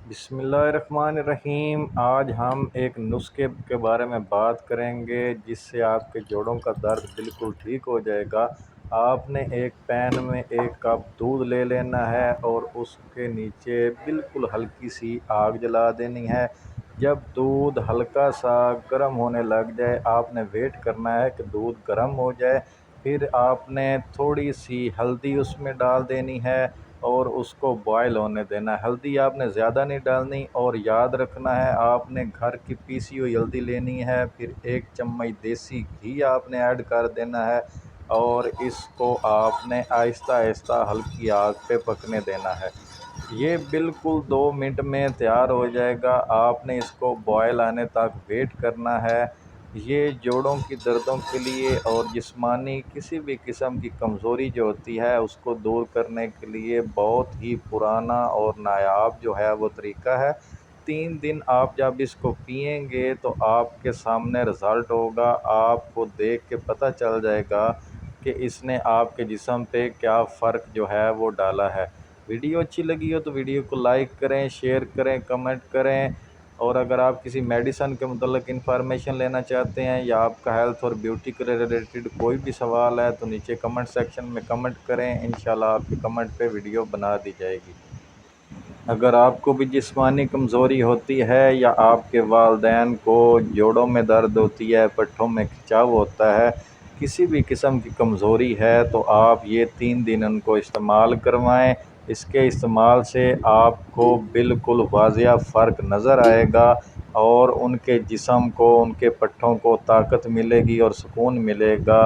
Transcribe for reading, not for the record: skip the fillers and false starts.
بسم اللہ الرحمن الرحیم۔ آج ہم ایک نسخے کے بارے میں بات کریں گے جس سے آپ کے جوڑوں کا درد بالکل ٹھیک ہو جائے گا۔ آپ نے ایک پین میں 1 کپ دودھ لے لینا ہے اور اس کے نیچے بالکل ہلکی سی آگ جلا دینی ہے۔ جب دودھ ہلکا سا گرم ہونے لگ جائے آپ نے ویٹ کرنا ہے کہ دودھ گرم ہو جائے، پھر آپ نے تھوڑی سی ہلدی اس میں ڈال دینی ہے اور اس کو بوائل ہونے دینا ہے۔ ہلدی آپ نے زیادہ نہیں ڈالنی اور یاد رکھنا ہے آپ نے گھر کی پیسی ہوئی ہلدی لینی ہے۔ پھر 1 چمچ دیسی گھی آپ نے ایڈ کر دینا ہے اور اس کو آپ نے آہستہ آہستہ ہلکی آگ پہ پکنے دینا ہے۔ یہ بالکل 2 منٹ میں تیار ہو جائے گا۔ آپ نے اس کو بوائل آنے تک ویٹ کرنا ہے۔ یہ جوڑوں کی دردوں کے لیے اور جسمانی کسی بھی قسم کی کمزوری جو ہوتی ہے اس کو دور کرنے کے لیے بہت ہی پرانا اور نایاب جو ہے وہ طریقہ ہے۔ 3 دن آپ جب اس کو پئیں گے تو آپ کے سامنے رزلٹ ہوگا۔ آپ کو دیکھ کے پتہ چل جائے گا کہ اس نے آپ کے جسم پہ کیا فرق جو ہے وہ ڈالا ہے۔ ویڈیو اچھی لگی ہو تو ویڈیو کو لائک کریں، شیئر کریں، کمنٹ کریں، اور اگر آپ کسی میڈیسن کے متعلق انفارمیشن لینا چاہتے ہیں یا آپ کا ہیلتھ اور بیوٹی کے ریلیٹڈ کوئی بھی سوال ہے تو نیچے کمنٹ سیکشن میں کمنٹ کریں، انشاءاللہ آپ کے کمنٹ پہ ویڈیو بنا دی جائے گی۔ اگر آپ کو بھی جسمانی کمزوری ہوتی ہے یا آپ کے والدین کو جوڑوں میں درد ہوتی ہے، پٹھوں میں کھچاؤ ہوتا ہے، کسی بھی قسم کی کمزوری ہے تو آپ یہ 3 دن ان کو استعمال کروائیں۔ اس کے استعمال سے آپ کو بالکل واضح فرق نظر آئے گا اور ان کے جسم کو، ان کے پٹھوں کو طاقت ملے گی اور سکون ملے گا۔